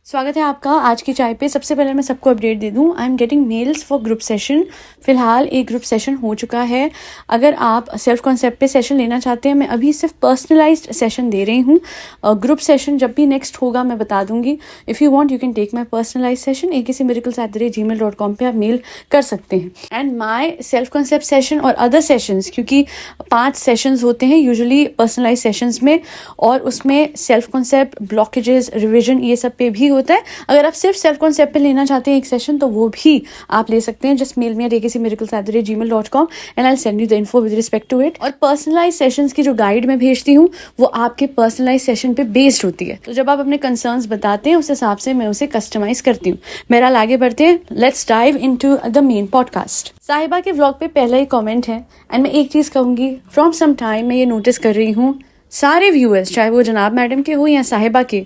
स्वागत है आपका आज की चाय पे। सबसे पहले मैं सबको अपडेट दे दूं, I am getting mails for group session. फिलहाल एक ग्रुप सेशन हो चुका है। अगर आप सेल्फ कॉन्सेप्ट पे सेशन लेना चाहते हैं, मैं अभी सिर्फ पर्सनलाइज्ड सेशन दे रही हूँ। ग्रुप सेशन जब भी नेक्स्ट होगा मैं बता दूंगी। If you want you can take my personalize session. akcmiracles@gmail.com पे आप मेल कर सकते हैं। And my self concept session और अदर सेशंस, क्योंकि 5 सेशंस होते हैं यूजुअली पर्सनलाइज सेशंस में, और उसमें सेल्फ कॉन्सेप्ट, ब्लॉकेजेस, रिविजन, ये सब पे भी होता है। अगर आप सिर्फ सेल्फ कॉन्सेप्ट पे लेना चाहते हैं एक सेशन, तो वो भी आप ले सकते हैं। Just mail me at akcmiracles@gmail.com and I send you the info with respect to it. और पर्सनलाइज सेशंस की जो गाइड मैं भेजती हूँ वो आपके पर्सनलाइज सेशन पे बेस्ड होती है। तो जब आप अपने कंसर्न्स बताते हैं उस हिसाब से मैं उसे कस्टमाइज करती हूँ। बहरहाल आगे बढ़ते हैं, let's dive into the main podcast. साहिबा के व्लॉग पे पहला ही कॉमेंट है, एंड मैं एक चीज कहूंगी, फ्रॉम सम टाइम मैं ये नोटिस कर रही हूँ, सारे व्यूअर्स चाहे वो जनाब मैडम के हो या साहिबा के,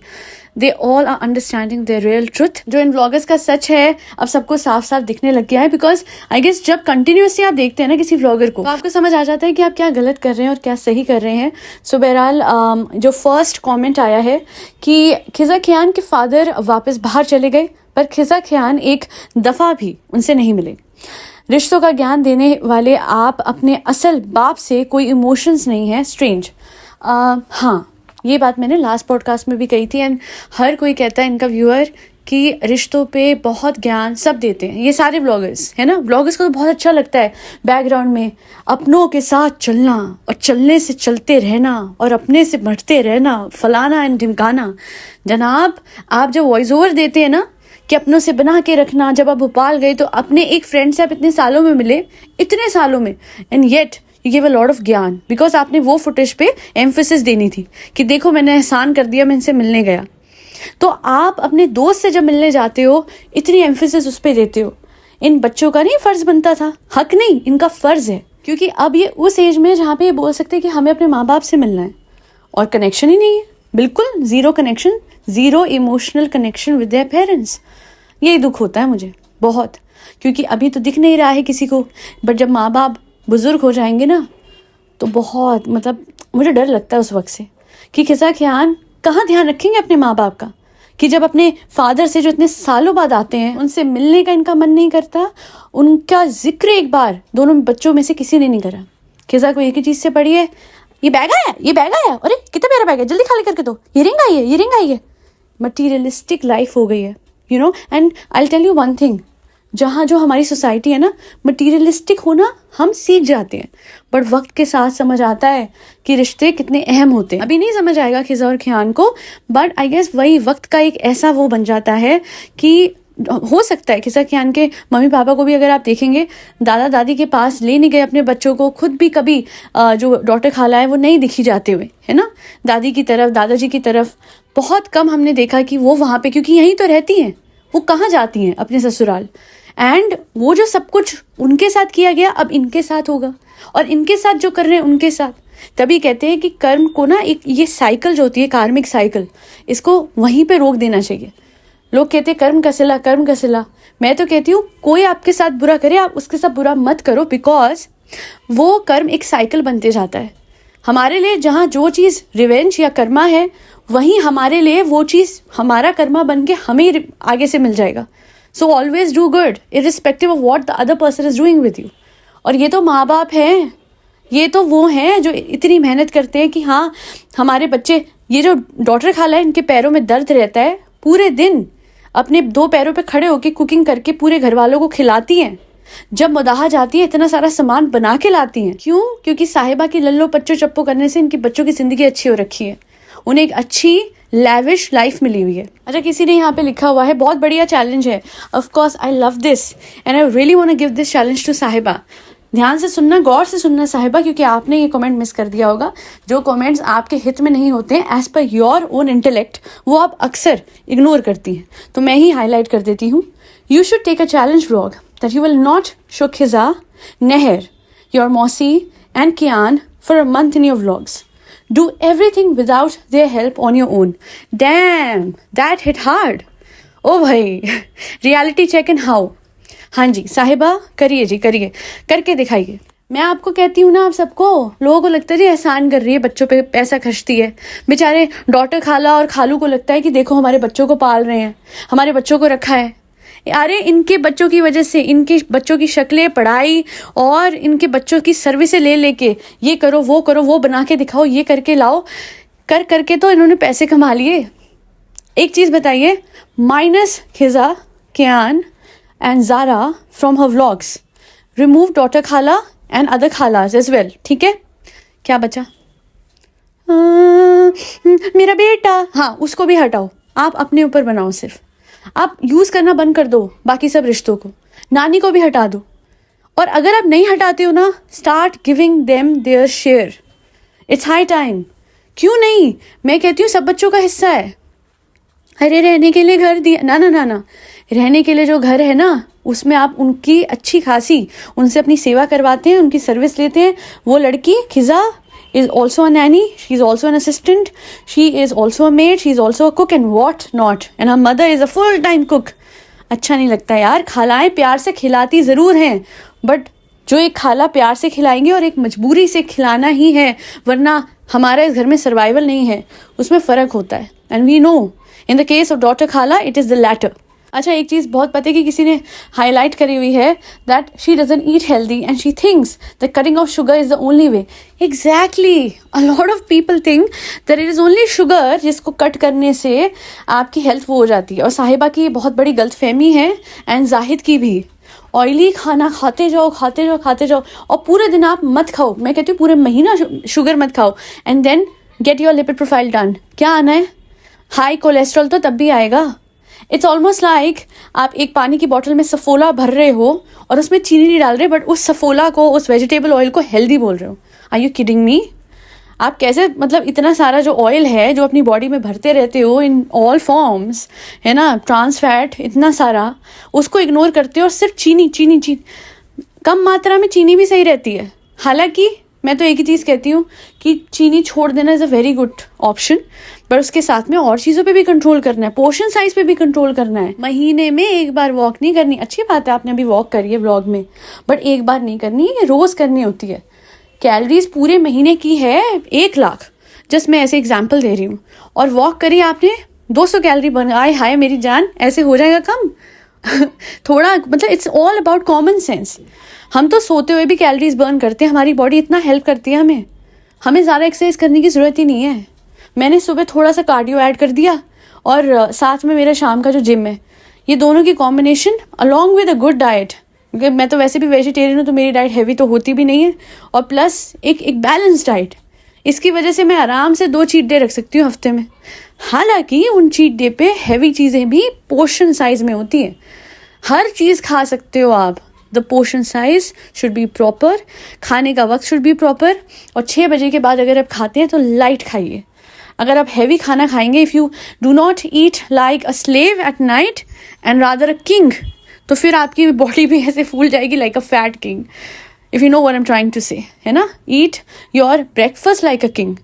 they all are understanding the real truth. जो इन व्लॉगर्स का सच है अब सबको साफ साफ दिखने लग गया है, बिकॉज आई गेस जब कंटिन्यूसली आप देखते हैं ना किसी व्लॉगर को, तो आपको समझ आ जाता है कि आप क्या गलत कर रहे हैं और क्या सही कर रहे हैं। सो बहरहाल जो फर्स्ट कॉमेंट आया है कि खिजा खियान के फादर वापस बाहर चले गए, पर खिजा खियान एक दफा भी उनसे नहीं मिले। रिश्तों का ज्ञान देने वाले आप अपने असल बाप से कोई इमोशंस नहीं है, स्ट्रेंज। हाँ, ये बात मैंने लास्ट पॉडकास्ट में भी कही थी, एंड हर कोई कहता है, इनका व्यूअर, कि रिश्तों पे बहुत ज्ञान सब देते हैं ये सारे व्लॉगर्स, है ना। व्लॉगर्स को तो बहुत अच्छा लगता है बैकग्राउंड में अपनों के साथ चलना और चलने से चलते रहना और अपने से बढ़ते रहना, फलाना एंड ढिमकाना। जनाब, आप जब वॉइस ओवर देते हैं ना कि अपनों से बना के रखना, जब आप भोपाल गए तो अपने एक फ्रेंड से आप इतने सालों में मिले, इतने सालों में, and yet you give a lot of ज्ञान, बिकॉज आपने वो फुटेज पे एम्फेसिस देनी थी कि देखो मैंने एहसान कर दिया, मैं इनसे मिलने गया। तो आप अपने दोस्त से जब मिलने जाते हो इतनी एम्फेसिस उस पर देते हो। इन बच्चों का नहीं फर्ज बनता था, हक नहीं, इनका फर्ज है, क्योंकि अब ये उस एज में जहाँ पे ये बोल सकते हैं कि हमें अपने माँ बाप से मिलना है, और कनेक्शन ही नहीं है, बिल्कुल zero connection, zero emotional connection with their parents. यही दुख होता है मुझे बहुत, क्योंकि अभी तो दिख नहीं रहा है किसी को, बट जब माँ बाप बुजुर्ग हो जाएंगे ना तो बहुत, मतलब मुझे डर लगता है उस वक्त से कि खिजा खियान कहाँ ध्यान रखेंगे अपने माँ बाप का, कि जब अपने फादर से जो इतने सालों बाद आते हैं उनसे मिलने का इनका मन नहीं करता, उनका जिक्र एक बार दोनों बच्चों में से किसी ने नहीं करा। खिजा को एक ही चीज से पड़ी है, ये बैग आया, ये बैग आया, अरे कितना प्यारा बैग है, जल्दी खाली करके दो, ये रिंग आई है, ये रिंग आई है। मटीरियलिस्टिक लाइफ हो गई है, you know. And I will tell you one thing, जहाँ जो हमारी सोसाइटी है ना, मटीरियलिस्टिक होना हम सीख जाते हैं, बट वक्त के साथ समझ आता है कि रिश्ते कितने अहम होते हैं। अभी नहीं समझ आएगा खिजा और खियान को, बट आई गेस वही वक्त का एक ऐसा वो बन जाता है कि हो सकता है खिजा खियान के मम्मी पापा को भी, अगर आप देखेंगे, दादा दादी के पास ले नहीं गए अपने बच्चों को, खुद भी कभी जो डॉटर खाला है वो नहीं दिखी जाते हुए, है ना, दादी की तरफ, दादाजी की तरफ। बहुत कम हमने देखा कि वो वहाँ पे, क्योंकि यहीं तो रहती हैं, वो कहाँ जाती हैं अपने ससुराल। एंड वो जो सब कुछ उनके साथ किया गया अब इनके साथ होगा, और इनके साथ जो कर रहे हैं उनके साथ। तभी कहते हैं कि कर्म को ना, एक ये साइकिल जो होती है, कार्मिक साइकिल, इसको वहीं पे रोक देना चाहिए। लोग कहते हैं कर्म का सिला, कर्म का सिला। मैं तो कहती हूँ कोई आपके साथ बुरा करे, आप उसके साथ बुरा मत करो, बिकॉज वो कर्म एक साइकिल बनते जाता है। हमारे लिए जहाँ जो चीज़ रिवेंज या कर्मा है, वहीं हमारे लिए वो चीज़ हमारा कर्मा बन के हमें आगे से मिल जाएगा। So always do good irrespective of what the other person is doing with you. और ये तो माँ बाप हैं, ये तो वो हैं जो इतनी मेहनत करते हैं कि हाँ हमारे बच्चे, ये जो डॉटर खाला है, इनके पैरों में दर्द रहता है, पूरे दिन अपने 2 पैरों पे खड़े होकर कुकिंग करके पूरे घर वालों को खिलाती हैं। जब मदाहा जाती है इतना सारा सामान बना के लाती हैं। क्यों? क्योंकि साहिबा की लल्लो पच्चो चप्पो करने से इनकी बच्चों की जिंदगी अच्छी हो रखी है, उन्हें एक अच्छी लैविश लाइफ मिली हुई है। अच्छा, किसी ने यहाँ पे लिखा हुआ है, बहुत बढ़िया चैलेंज है, of course I love this and I really want to give this challenge to Sahiba. ध्यान से सुनना, गौर से सुनना साहिबा, क्योंकि आपने ये कमेंट मिस कर दिया होगा। जो कमेंट्स आपके हित में नहीं होते हैं as per your own intellect, वो आप अक्सर इग्नोर करती हैं, तो मैं ही हाईलाइट कर देती हूँ। You should take a challenge vlog that you will not show Khiza, Nehar, your mausi and Kiyan for a month in your vlogs. Do everything without their help on your own. Damn, that hit hard. ओ भाई, reality check in how. हाँ जी साहिबा, करिए जी, करिए, करके दिखाइए। मैं आपको कहती हूँ ना, आप सबको, लोगों को लगता है जी एहसान कर रही है, बच्चों पे पैसा खर्चती है। बेचारे डॉटर खाला और खालू को लगता है कि देखो हमारे बच्चों को पाल रहे हैं, हमारे बच्चों को रखा है। अरे इनके बच्चों की वजह से, इनके बच्चों की शक्लें, पढ़ाई और इनके बच्चों की सर्विसें ले लेके, ये करो, वो बना के दिखाओ, ये करके लाओ, कर करके तो इन्होंने पैसे कमा लिए। एक चीज़ बताइए, minus Khiza, Kiyan and Zara from her vlogs, remove daughter khala and other khalas as well, ठीक है? क्या बचा? मेरा बेटा, हाँ उसको भी हटाओ, आप अपने ऊपर बनाओ सिर्फ। आप यूज़ करना बंद कर दो बाकी सब रिश्तों को, नानी को भी हटा दो। और अगर आप नहीं हटाते हो ना, start giving them their share, it's high time. क्यों नहीं? मैं कहती हूँ सब बच्चों का हिस्सा है। अरे रहने के लिए घर दिया, ना ना ना ना, रहने के लिए जो घर है ना, उसमें आप उनकी अच्छी खासी, उनसे अपनी सेवा करवाते हैं, उनकी सर्विस लेते हैं। वो लड़की खिजा is also a nanny, she is also an assistant, she is also a maid, she is also a cook and what not, and her mother is a full time cook. अच्छा नहीं लगता यार। खालाएं प्यार से खिलाती ज़रूर हैं, बट जो एक खाला प्यार से खिलाएंगे और एक मजबूरी से खिलाना ही है, वरना हमारे इस घर में सर्वाइवल नहीं है, उसमें फ़र्क होता है। And we know in the case of daughter खाला इट इज़ द लैटर। अच्छा, एक चीज़ बहुत पता है कि किसी ने हाईलाइट करी हुई है that she doesn't eat healthy and she thinks the cutting of sugar is the only way. Exactly, a lot of people think that it is only sugar, जिसको कट करने से आपकी हेल्थ वो हो जाती है। और साहिबा की बहुत बड़ी गलतफहमी है, एंड जाहिद की भी। ऑयली खाना खाते जाओ, खाते जाओ, खाते जाओ, और पूरे दिन आप मत खाओ। मैं कहती हूँ पूरे महीना शुगर मत खाओ, and then get your lipid profile done. क्या आना है? हाई कोलेस्ट्रॉल तो तब भी आएगा। इट्स ऑलमोस्ट लाइक आप एक पानी की बॉटल में सफोला भर रहे हो और उसमें चीनी नहीं डाल रहे, बट उस सफोला को, उस वेजिटेबल ऑयल को हेल्दी बोल रहे हो। Are you kidding me? आप कैसे, मतलब इतना सारा जो ऑयल है जो अपनी बॉडी में भरते रहते हो इन ऑल फॉर्म्स, है ना, ट्रांस फैट इतना सारा, उसको इग्नोर करते हो और सिर्फ चीनी चीनी चीनी। कम मात्रा में चीनी भी सही रहती है। हालांकि मैं तो एक ही चीज़ कहती हूँ कि चीनी छोड़ देना is a very good option, पर उसके साथ में और चीज़ों पे भी कंट्रोल करना है, पोर्शन साइज पे भी कंट्रोल करना है। महीने में एक बार वॉक नहीं करनी। अच्छी बात है आपने अभी वॉक करी है व्लॉग में, बट एक बार नहीं करनी है, रोज़ करनी होती है। कैलोरीज पूरे महीने की है 1,00,000, जस्ट मैं ऐसे एग्जाम्पल दे रही हूँ। और वॉक करी आपने 200 कैलोरी बन, आए हाय मेरी जान, ऐसे हो जाएगा कम? थोड़ा, मतलब it's all about common sense. हम तो सोते हुए भी कैलोरीज बर्न करते हैं, हमारी बॉडी इतना हेल्प करती है हमें ज़्यादा एक्सरसाइज करने की ज़रूरत ही नहीं है। मैंने सुबह थोड़ा सा कार्डियो ऐड कर दिया और साथ में मेरा शाम का जो जिम है, ये दोनों की combination along with a good diet, क्योंकि मैं तो वैसे भी वेजिटेरियन हूँ, तो मेरी डाइट हैवी तो होती भी नहीं है, और प्लस एक बैलेंस डाइट। इसकी वजह से मैं आराम से 2 चीट डे रख सकती हूँ हफ्ते में। हालांकि उन चीट डे पे हैवी चीज़ें भी पोर्शन साइज में होती हैं। हर चीज़ खा सकते हो आप, the portion size should be proper, खाने का वक्त शुड बी प्रॉपर, और 6 बजे के बाद अगर आप खाते हैं तो लाइट खाइए। अगर आप हैवी खाना खाएंगे, if you do not eat like a slave at night and rather a king, तो फिर आपकी बॉडी भी ऐसे फूल जाएगी like a fat king, if you know what I am trying to say, है ना। Eat your breakfast like a king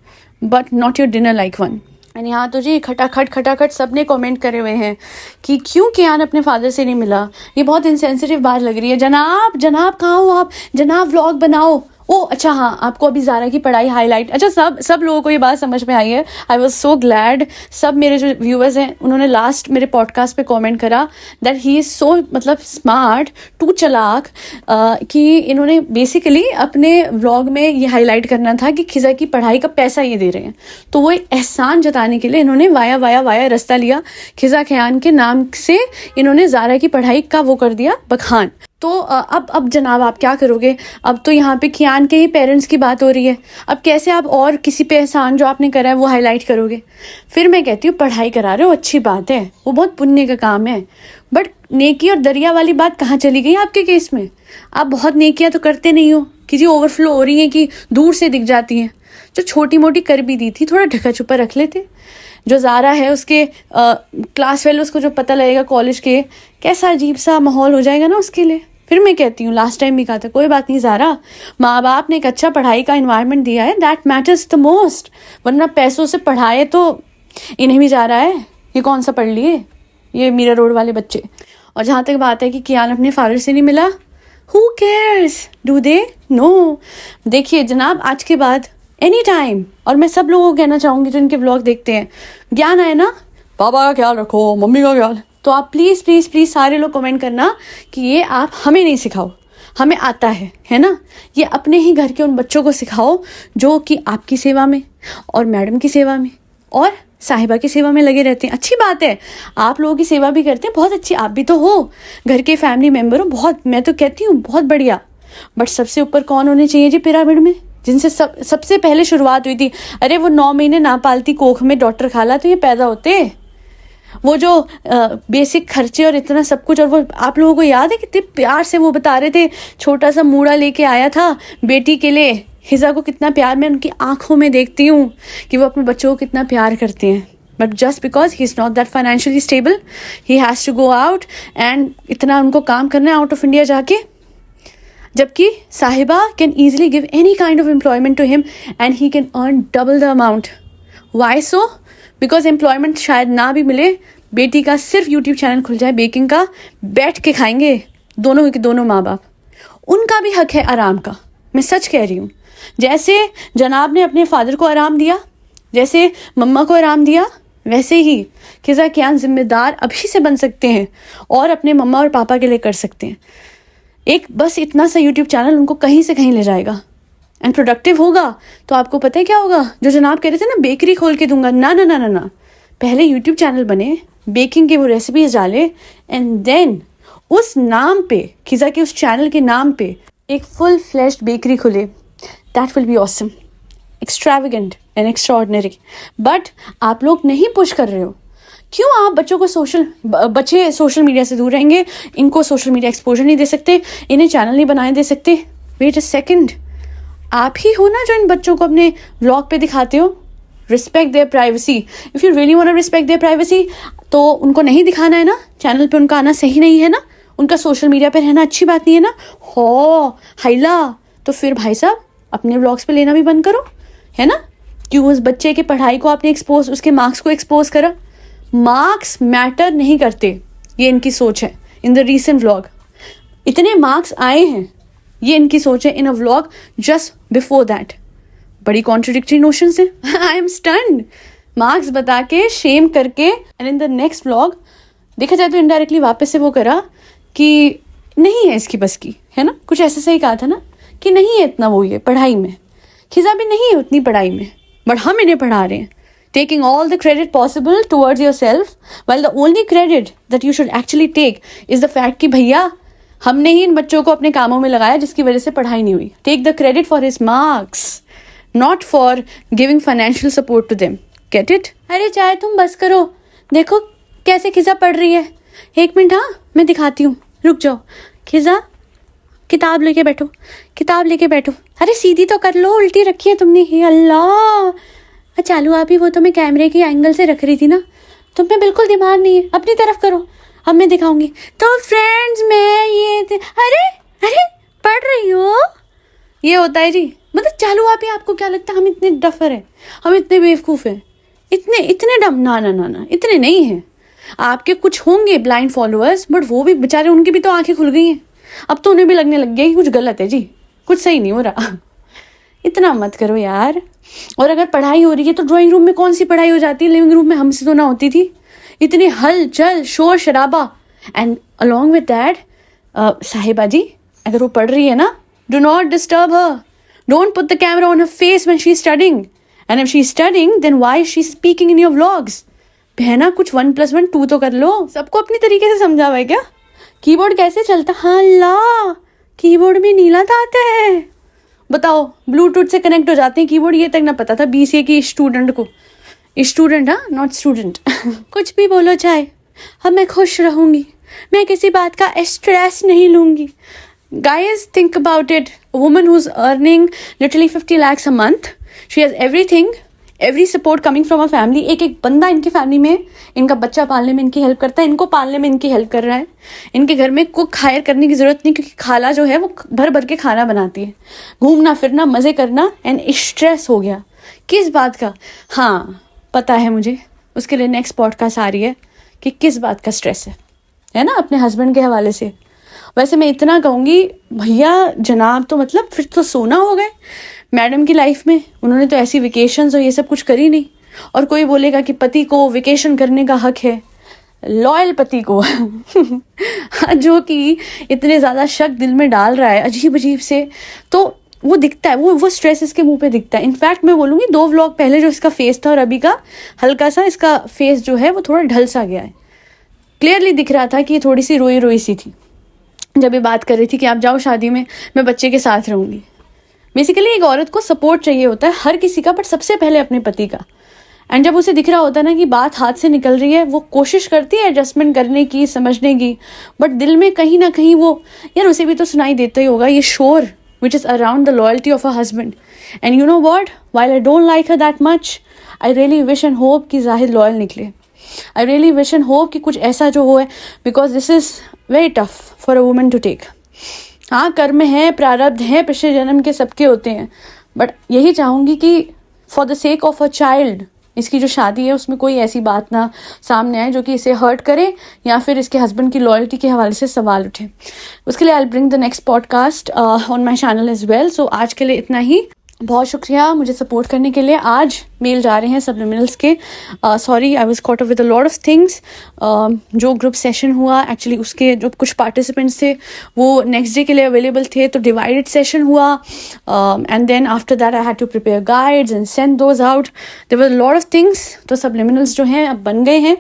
but not your dinner like one. And यहाँ तो जी खटाखट सब ने कमेंट करे हुए हैं कि क्यों कियान अपने फादर से नहीं मिला। ये बहुत इनसेंसिटिव बात लग रही है। जनाब कहाँ हो आप? जनाब व्लॉग बनाओ। ओ अच्छा, हाँ, आपको अभी ज़ारा की पढ़ाई हाईलाइट, अच्छा सब लोगों को ये बात समझ में आई है। I was so glad. सब मेरे जो व्यूअर्स हैं उन्होंने लास्ट मेरे पॉडकास्ट पे कमेंट करा दैट ही इज़ सो, मतलब स्मार्ट, टू चालाक, कि इन्होंने बेसिकली अपने व्लॉग में ये हाईलाइट करना था कि खिजा की पढ़ाई का पैसा ये दे रहे हैं, तो वो एक एहसान जताने के लिए इन्होंने वाया रास्ता लिया। खिजा कियान के नाम से इन्होंने ज़ारा की पढ़ाई का वो कर दिया बखान। तो अब जनाब आप क्या करोगे? अब तो यहाँ पे कियान के ही पेरेंट्स की बात हो रही है। अब कैसे आप और किसी पे एहसान जो आपने करा है वो हाईलाइट करोगे? फिर मैं कहती हूँ पढ़ाई करा रहे हो, अच्छी बात है, वो बहुत पुण्य का काम है, बट नेकी और दरिया वाली बात कहाँ चली गई आपके केस में? आप बहुत नेकियाँ तो करते नहीं हो, किसी ओवरफ्लो हो रही हैं कि दूर से दिख जाती हैं। जो छोटी मोटी कर भी दी थी, थोड़ा ढका छुपा रख लेते। जो ज़ारा है उसके क्लास फेलोज़ को जो पता लगेगा कॉलेज के, कैसा अजीब सा माहौल हो जाएगा ना उसके लिए। फिर मैं कहती हूँ, लास्ट टाइम भी कहा था, कोई बात नहीं ज़ारा, माँ बाप ने एक अच्छा पढ़ाई का इन्वायरमेंट दिया है, दैट मैटर्स द मोस्ट। वरना पैसों से पढ़ाए तो इन्हें भी जा रहा है, ये कौन सा पढ़ लिए ये मीरा रोड वाले बच्चे। और जहाँ तक बात है कि कियान अपने फादर से नहीं मिला, Who cares? Do they? No. देखिए जनाब, आज के बाद एनी टाइम, और मैं सब लोगों को कहना चाहूँगी जो इनके व्लॉग देखते हैं, ज्ञान आए ना, पापा का ख्याल रखो, मम्मी का ख्याल, तो आप प्लीज़ प्लीज़ प्लीज़ सारे लोग कमेंट करना कि ये आप हमें नहीं सिखाओ, हमें आता है ना। ये अपने ही घर के उन बच्चों को सिखाओ जो कि आपकी सेवा में और मैडम की सेवा में और साहिबा की सेवा में लगे रहते हैं। अच्छी बात है, आप लोगों की सेवा भी करते हैं, बहुत अच्छी, आप भी तो हो घर के फैमिली मेम्बर हो, बहुत, मैं तो कहती हूँ बहुत बढ़िया। बट सबसे ऊपर कौन होने चाहिए जी पिरामिड में, जिनसे सबसे पहले शुरुआत हुई थी? अरे वो 9 महीने ना पालती कोख में डॉक्टर खाला तो ये पैदा होते, वो जो बेसिक खर्चे और इतना सब कुछ। और वो आप लोगों को याद है कितने प्यार से वो बता रहे थे, छोटा सा मूड़ा लेके आया था बेटी के लिए, हिजा को कितना प्यार, मैं उनकी आंखों में देखती हूँ कि वो अपने बच्चों को कितना प्यार करते हैं। But just because he is not that financially stable, he has to go out and इतना उनको काम करना है आउट ऑफ इंडिया जाके, जबकि Sahiba can easily give any kind of employment to him and he can earn double the amount. Why so? Because employment शायद ना भी मिले, बेटी का सिर्फ यूट्यूब चैनल खुल जाए बेकिंग का, बैठ के खाएंगे दोनों के दोनों माँ बाप। उनका भी हक है आराम का, मैं सच कह रही हूँ। जैसे जनाब ने अपने फादर को आराम दिया, जैसे मम्मा को आराम दिया, वैसे ही खिजा कियान जिम्मेदार अभी से बन सकते हैं और अपने मम्मा और पापा के लिए कर सकते हैं। एक बस इतना सा यूट्यूब चैनल उनको कहीं से कहीं ले जाएगा एंड प्रोडक्टिव होगा। तो आपको पता है क्या होगा? जो जनाब कह रहे थे ना बेकरी खोल के दूंगा, ना ना ना ना ना, पहले यूट्यूब चैनल बने, बेकिंग के वो रेसिपीज डाले एंड देन उस नाम पे, खिजा के उस चैनल के नाम पे एक फुल फ्लेश्ड बेकरी खुले। That will be awesome, extravagant and extraordinary. But आप लोग नहीं पुश कर रहे हो। क्यों आप बच्चों को बच्चे सोशल मीडिया से दूर रहेंगे, इनको सोशल मीडिया एक्सपोजर नहीं दे सकते, इन्हें चैनल नहीं बनाए दे सकते? वेट अ सेकंड, आप ही हो ना जो इन बच्चों को अपने व्लॉग पे दिखाते हो। Respect their privacy. If you really want to respect their privacy, तो उनको नहीं दिखाना है ना, चैनल पे उनका आना सही नहीं है ना, उनका सोशल मीडिया पे रहना अच्छी बात नहीं है ना। हो हाइला, तो फिर भाई साहब अपने व्लॉग्स पे लेना भी बंद करो, है ना। क्यों उस बच्चे की पढ़ाई को आपने एक्सपोज, उसके मार्क्स को एक्सपोज करा? मार्क्स मैटर नहीं करते, ये इनकी सोच है। इन द रीसेंट व्लॉग इतने मार्क्स आए हैं, ये इनकी सोच है। In a vlog just before that बड़ी कॉन्ट्रडिक्टरी नोशंस है। I am stunned. मार्क्स बता के शेम करके and in the next vlog देखा जाए तो इनडायरेक्टली वापस से वो करा कि नहीं है इसकी बस की, है ना, कुछ ऐसा सही कहा था ना कि नहीं है इतना वो ये पढ़ाई में, खिजा भी नहीं है उतनी पढ़ाई में, बट हम इन्हें पढ़ा रहे हैं, taking all the credit possible towards yourself, while the only credit that you should actually take is the fact कि भैया हमने ही इन बच्चों को अपने कामों में लगाया जिसकी वजह से पढ़ाई नहीं हुई। Take the credit for his marks, not for giving financial support to them. Get it? अरे चाहे तुम बस करो, देखो कैसे खिजा पढ़ रही है। एक मिनट, हाँ मैं दिखाती हूँ, रुक जाओ। खिजा किताब लेके बैठो, किताब लेके बैठो। अरे सीधी तो कर लो, उल्टी रखी है तुमने। हे अल्लाह, चालू आप ही, वो तो मैं कैमरे के एंगल से रख रही थी ना, तुम में बिल्कुल दिमाग नहीं है, अपनी तरफ करो, अब मैं दिखाऊंगी। तो फ्रेंड्स मैं ये अरे अरे पढ़ रही हो, ये होता है जी। मतलब चालू आप ही, आपको क्या लगता है हम इतने डफर हैं, हम इतने बेवकूफ़ हैं, इतने डम? ना ना ना ना, इतने नहीं हैं। आपके कुछ होंगे ब्लाइंड फॉलोअर्स, बट वो भी बेचारे, उनकी भी तो आंखें खुल गई हैं, अब तो उन्हें भी लगने लग गया कि कुछ गलत है जी, कुछ सही नहीं हो रहा। इतना मत करो यार। और अगर पढ़ाई हो रही है तो ड्राइंग रूम में कौन सी पढ़ाई हो जाती है, लिविंग रूम में हमसे तो ना होती थी। इतनी हलचल शोर शराबा। एंड अलॉन्ग विद दैट साहिबा जी, अगर वो पढ़ रही है ना, do not disturb her, don't put the camera on her face when she is studying, and if she is studying then why is she speaking in your vlogs? बहना कुछ 1 + 1 2 तो कर लो। सबको अपनी तरीके से समझा हुआ है क्या? कीबोर्ड कैसे चलता? हाँ ला, कीबोर्ड में नीला था आता है। बताओ, ब्लूटूथ से कनेक्ट हो जाते हैं कीबोर्ड, ये तक ना पता था BCA की स्टूडेंट को। स्टूडेंट, हाँ, नॉट स्टूडेंट। कुछ भी बोलो चाहे, अब मैं खुश रहूंगी, मैं किसी बात का स्ट्रेस नहीं लूंगी। Guys, think about it. A woman who's earning literally 50 lakhs a month, she has everything, every support coming from her family. एक बंदा इनकी फैमिली में इनका बच्चा पालने में इनकी हेल्प करता है, इनको पालने में इनकी हेल्प कर रहा है। इनके घर में कुक हायर करने की ज़रूरत नहीं, क्योंकि खाला जो है वो भर भर के खाना बनाती है। घूमना फिरना, मज़े करना, एंड स्ट्रेस हो गया किस बात का? हाँ पता है मुझे, उसके लिए नेक्स्ट पॉडकास्ट आ रही है कि किस बात का स्ट्रेस है ना, अपने हस्बैंड के हवाले से। वैसे मैं इतना कहूँगी भैया जनाब, तो मतलब फिर तो सोना हो गए मैडम की लाइफ में। उन्होंने तो ऐसी वेकेशंस और ये सब कुछ करी नहीं। और कोई बोलेगा कि पति को वेकेशन करने का हक है, लॉयल पति को जो कि इतने ज़्यादा शक दिल में डाल रहा है अजीब अजीब से, तो वो दिखता है, वो स्ट्रेस इसके मुंह पे दिखता है। इनफैक्ट मैं बोलूँगी 2 व्लॉग पहले जो इसका फेस था और अभी का हल्का सा इसका फेस जो है वो थोड़ा ढल सा गया है। क्लियरली दिख रहा था कि ये थोड़ी सी रोई रोई सी थी जब ये बात कर रही थी कि आप जाओ शादी में, मैं बच्चे के साथ रहूँगी। बेसिकली एक औरत को सपोर्ट चाहिए होता है हर किसी का, बट सबसे पहले अपने पति का। एंड जब उसे दिख रहा होता है ना कि बात हाथ से निकल रही है, वो कोशिश करती है एडजस्टमेंट करने की, समझने की, बट दिल में कहीं ना कहीं वो, यार उसे भी तो सुनाई देता ही होगा ये शोर which is around the loyalty of her husband. And you know what? While I don't like her that much, I really wish and hope कि जाहिद loyal निकले. I really wish and hope कि कुछ ऐसा जो हो है, because this is very tough for a woman to take. हाँ, कर्म है, प्रारब्ध है, पिछले जन्म के सबके होते हैं, बट यही चाहूँगी कि for the sake of a child, इसकी जो शादी है उसमें कोई ऐसी बात ना सामने आए जो कि इसे हर्ट करे या फिर इसके हस्बैंड की लॉयल्टी के हवाले से सवाल उठे। उसके लिए I will bring the next podcast on my channel as well. So आज के लिए इतना ही। बहुत शुक्रिया मुझे सपोर्ट करने के लिए। आज मेल जा रहे हैं सबलिमिनल्स के। Sorry, I was caught up with a lot of things. जो ग्रुप सेशन हुआ एक्चुअली उसके जो कुछ पार्टिसिपेंट्स थे वो नेक्स्ट डे के लिए अवेलेबल थे, तो डिवाइडेड सेशन हुआ। And then after that I had to prepare guides and send those out. There were lot of things. तो सबलिमिनल्स जो हैं अब बन गए हैं।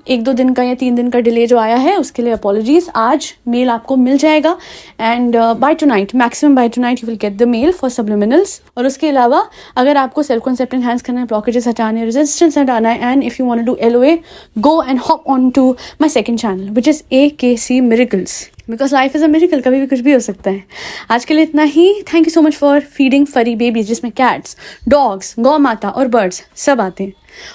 1-2 दिन का या 3 दिन का डिले जो आया है उसके लिए अपॉलॉजीज। आज मेल आपको मिल जाएगा and by tonight, maximum by tonight you will get the mail for subliminals. और उसके अलावा अगर आपको सेल्फ कॉन्सेप्ट एनहांस करना है, ब्लॉकेजेस हटाने, रेजिस्टेंस हटाना है, and if you want to do LOA, go and hop on to my second channel which is AKC miracles, because life is a miracle, कभी भी कुछ भी हो सकता है। आज के लिए इतना ही। Thank you so much for feeding furry babies, जिसमें कैट्स, डॉग्स, गौ माता और बर्ड्स सब आते हैं।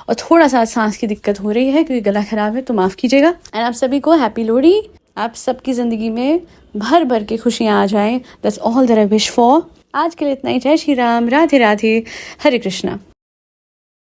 और थोड़ा सा सांस की दिक्कत हो रही है क्योंकि गला खराब है, तो माफ़ कीजिएगा। एंड आप सभी को हैप्पी लोहड़ी। आप सबकी ज़िंदगी में भर भर के खुशियाँ आ जाएं। That's all that I wish for. आज के लिए इतना ही। जय श्री राम, राधे राधे, हरे कृष्णा।